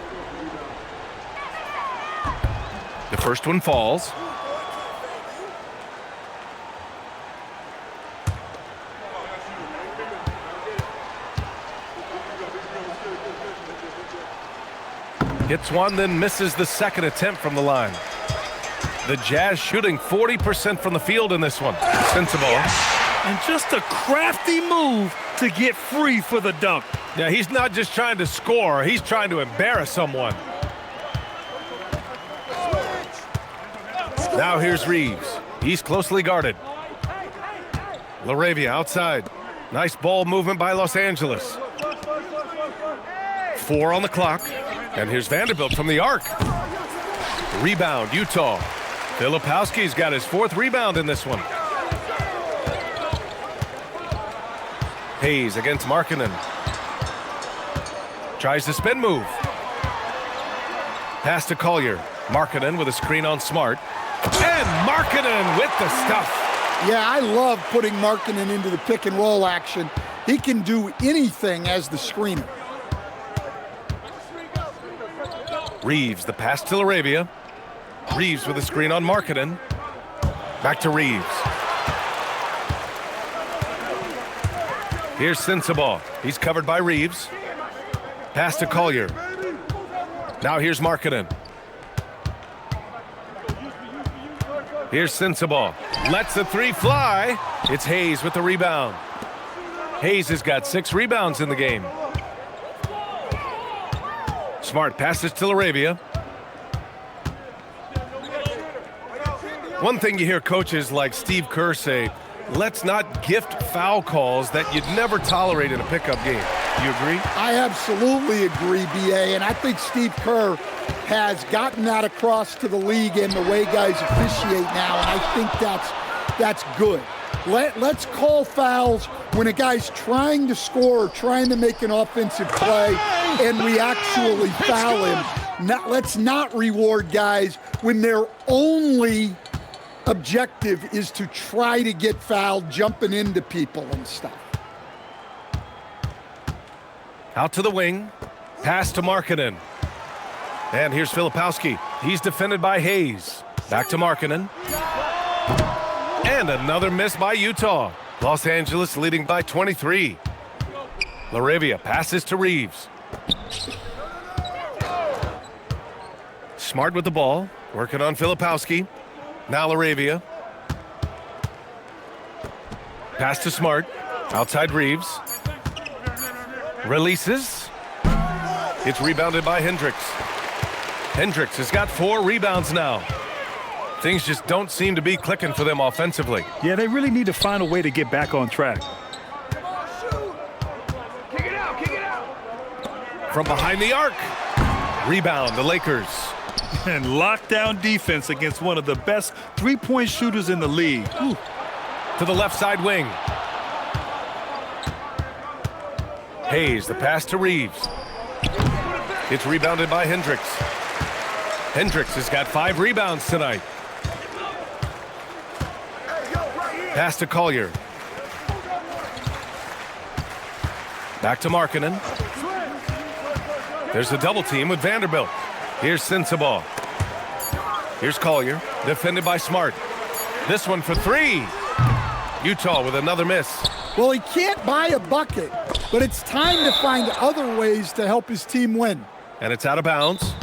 The first one falls. Hits one, then misses the second attempt from the line. The Jazz shooting 40% from the field in this one. Sensible. And just a crafty move to get free for the dunk. Yeah, he's not just trying to score, he's trying to embarrass someone. Now here's Reeves. He's closely guarded. Laravia outside. Nice ball movement by Los Angeles. 4 on the clock. And here's Vanderbilt from the arc. Rebound, Utah. Filipowski's got his 4th rebound in this one. Hayes against Markkanen. Tries the spin move. Pass to Collier. Markkanen with a screen on Smart. And Markkanen with the stuff. Yeah, I love putting Markkanen into the pick and roll action. He can do anything as the screener. Reeves, the pass to Laravia. Reeves with a screen on Markkanen. Back to Reeves. Here's Sensabaugh. He's covered by Reeves. Pass to Collier. Now here's Markkanen. Here's Sensabaugh. Lets the 3 fly. It's Hayes with the rebound. Hayes has got 6 rebounds in the game. Smart passes to Laravia. One thing you hear coaches like Steve Kerr say, let's not gift foul calls that you'd never tolerate in a pickup game. You agree? I absolutely agree, B.A., and I think Steve Kerr has gotten that across to the league and the way guys officiate now, and I think that's good. Let's call fouls when a guy's trying to score or trying to make an offensive play and we actually foul him. Let's not reward guys when their only objective is to try to get fouled, jumping into people and stuff. Out to the wing. Pass to Markkanen. And here's Filipowski. He's defended by Hayes. Back to Markkanen. And another miss by Utah. Los Angeles leading by 23. Laravia passes to Reeves. Smart with the ball. Working on Filipowski. Now Laravia. Pass to Smart. Outside Reeves. Releases. It's rebounded by Hendricks. Hendricks has got 4 rebounds now. Things just don't seem to be clicking for them offensively. Yeah, they really need to find a way to get back on track. From behind the arc. Rebound, the Lakers. And lockdown defense against one of the best three-point shooters in the league. Ooh. To the left side wing. Hayes, the pass to Reeves. It's rebounded by Hendricks. Hendricks has got 5 rebounds tonight. Pass to Collier. Back to Markkanen. There's a double team with Vanderbilt. Here's Sensabaugh. Here's Collier, defended by Smart. This one for 3. Utah with another miss. Well, he can't buy a bucket, but it's time to find other ways to help his team win. And it's out of bounds.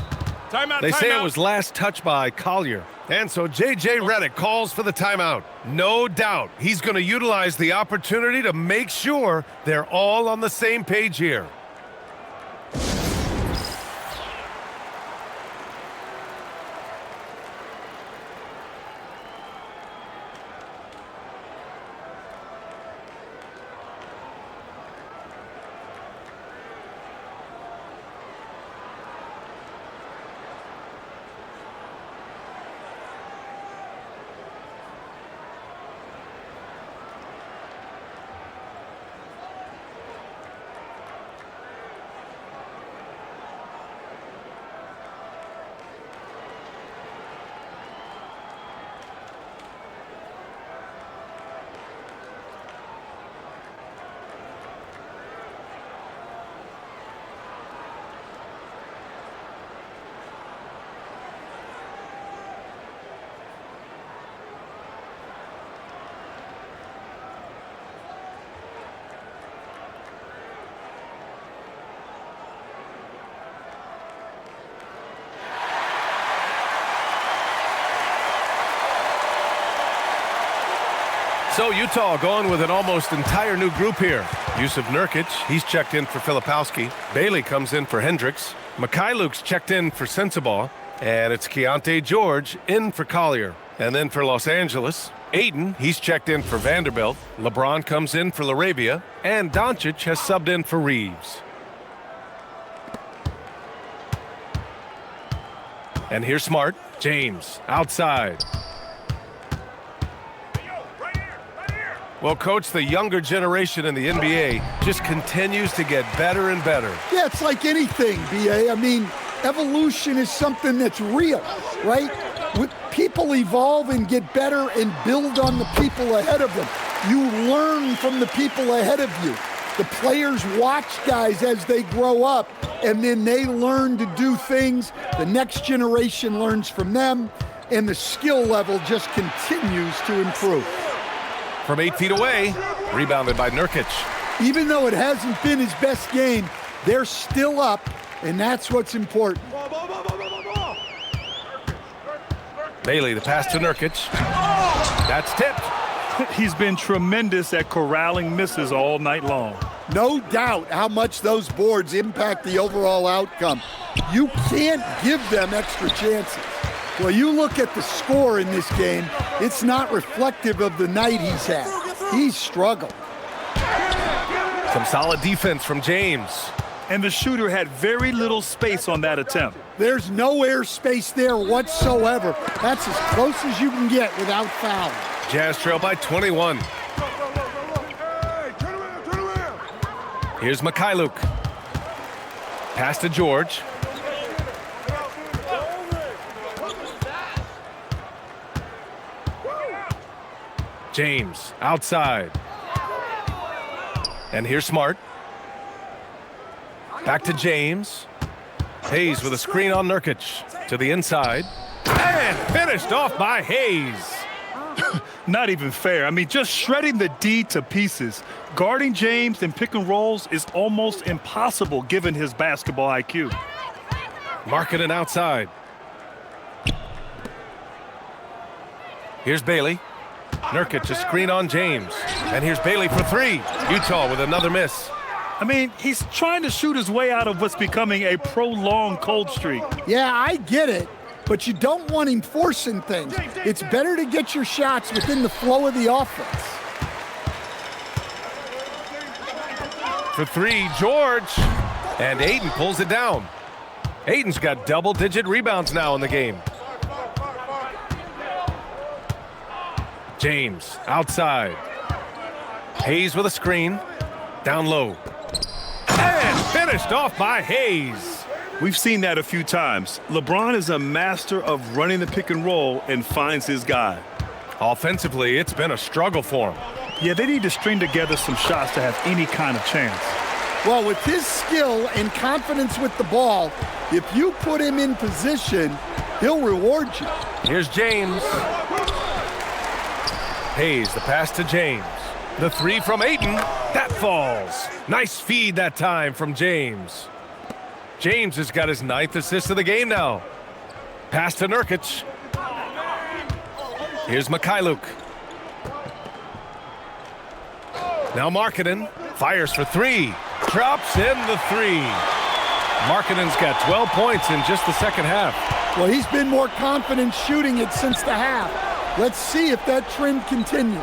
Timeout, They say it was last touched by Collier. And so J.J. Redick calls for the timeout. No doubt he's going to utilize the opportunity to make sure they're all on the same page here. So Utah going with an almost entire new group here. Yusuf Nurkic, he's checked in for Filipowski. Bailey comes in for Hendricks. Mikhailuk's checked in for Sensabaugh. And it's Keontae George in for Collier. And then for Los Angeles, Ayton, he's checked in for Vanderbilt. LeBron comes in for LaRavia. And Doncic has subbed in for Reeves. And here's Smart. James outside. Well, Coach, the younger generation in the NBA just continues to get better and better. Yeah, it's like anything, B.A. I mean, evolution is something that's real, right? People evolve and get better and build on the people ahead of them. You learn from the people ahead of you. The players watch guys as they grow up, and then they learn to do things. The next generation learns from them, and the skill level just continues to improve. From 8 feet away, rebounded by Nurkic. Even though it hasn't been his best game, they're still up, and that's what's important. Bailey, the pass to Nurkic. That's tipped. He's been tremendous at corralling misses all night long. No doubt how much those boards impact the overall outcome. You can't give them extra chances. Well, you look at the score in this game, it's not reflective of the night he's had. He's struggled. Some solid defense from James. And the shooter had very little space on that attempt. There's no air space there whatsoever. That's as close as you can get without fouling. Jazz trail by 21. Here's Mikhailuk. Pass to George. James outside. And here's Smart. Back to James. Hayes with a screen on Nurkic. To the inside. And finished off by Hayes. Not even fair. I mean, just shredding the D to pieces. Guarding James in pick and rolls is almost impossible given his basketball IQ. Markkanen outside. Here's Bailey. Nurkic, a screen on James. And here's Bailey for three. Utah with another miss. I mean, he's trying to shoot his way out of what's becoming a prolonged cold streak. Yeah, I get it, but you don't want him forcing things. It's better to get your shots within the flow of the offense. For three, George. And Ayton pulls it down. Ayton's got double-digit rebounds now in the game. James outside. Hayes with a screen. Down low. And finished off by Hayes. We've seen that a few times. LeBron is a master of running the pick and roll and finds his guy. Offensively, it's been a struggle for him. Yeah, they need to string together some shots to have any kind of chance. Well, with his skill and confidence with the ball, if you put him in position, he'll reward you. Here's James. Hayes, the pass to James. The three from Ayton. That falls. Nice feed that time from James. James has got his 9th assist of the game now. Pass to Nurkic. Here's Mikhailuk. Now Markkanen fires for three. Drops in the three. Markkanen's got 12 points in just the second half. Well, he's been more confident shooting it since the half. Let's see if that trend continues.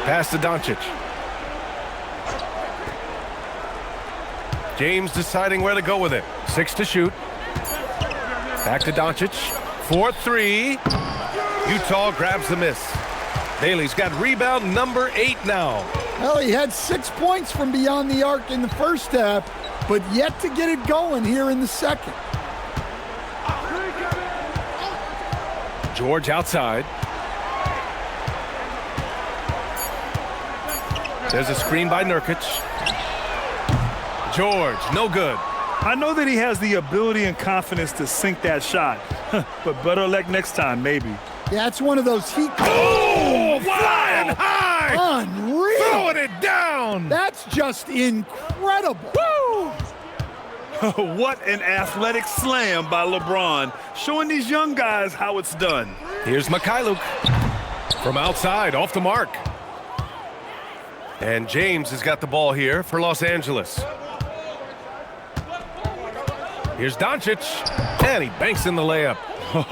Pass to Doncic. James deciding where to go with it. 6 to shoot. Back to Doncic. 4-3. Utah grabs the miss. Bailey's got rebound number 8 now. Well, he had 6 points from beyond the arc in the first half, but yet to get it going here in the second. George outside. There's a screen by Nurkic. George, no good. I know that he has the ability and confidence to sink that shot, but better luck next time, maybe. Yeah, it's one of those heat. Oh, flying high! Unreal! Throwing it down! That's just incredible. Woo! What an athletic slam by LeBron, showing these young guys how it's done. Here's Mikhailuk. From outside, off the mark. And James has got the ball here for Los Angeles. Here's Doncic, and he banks in the layup.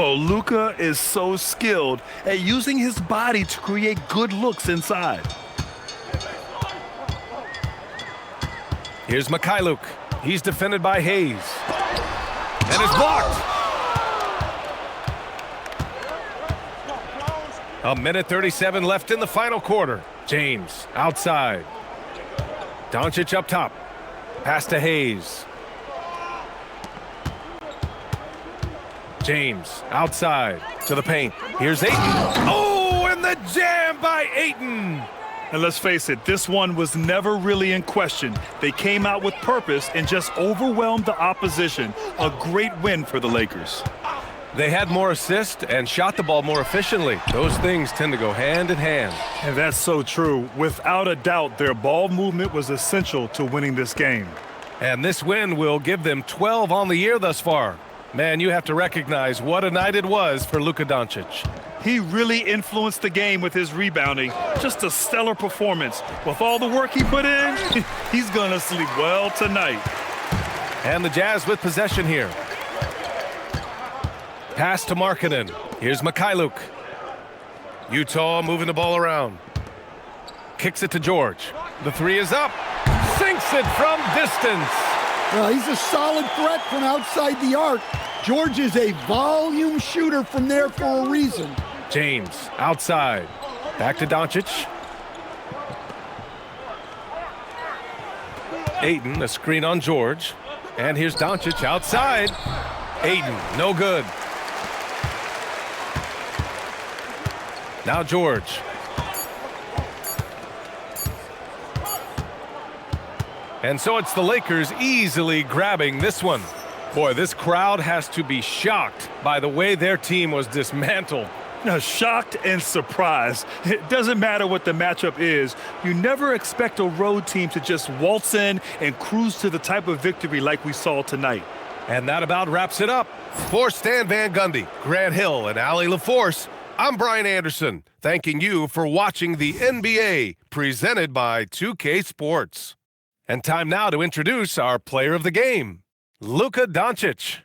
Oh, Luka is so skilled at using his body to create good looks inside. Here's Mikhailuk. He's defended by Hayes. And is blocked. A minute 37 left in the final quarter. James outside. Doncic up top. Pass to Hayes. James outside to the paint. Here's Ayton. Oh, and the jam by Ayton. And let's face it, this one was never really in question. They came out with purpose and just overwhelmed the opposition. A great win for the Lakers. They had more assists and shot the ball more efficiently. Those things tend to go hand in hand. And that's so true. Without a doubt, their ball movement was essential to winning this game. And this win will give them 12 on the year thus far. Man, you have to recognize what a night it was for Luka Doncic. He really influenced the game with his rebounding. Just a stellar performance. With all the work he put in, he's going to sleep well tonight. And the Jazz with possession here. Pass to Markkanen. Here's Mikhailuk. Utah moving the ball around. Kicks it to George. The three is up. Sinks it from distance. Well, he's a solid threat from outside the arc. George is a volume shooter from there for a reason. James outside. Back to Doncic. Ayton, a screen on George. And here's Doncic outside. Ayton, no good. Now George. And so it's the Lakers easily grabbing this one. Boy, this crowd has to be shocked by the way their team was dismantled. Now, shocked and surprised. It doesn't matter what the matchup is. You never expect a road team to just waltz in and cruise to the type of victory like we saw tonight. And that about wraps it up. For Stan Van Gundy, Grant Hill, and Allie LaForce, I'm Brian Anderson, thanking you for watching the NBA presented by 2K Sports. And time now to introduce our player of the game, Luka Doncic.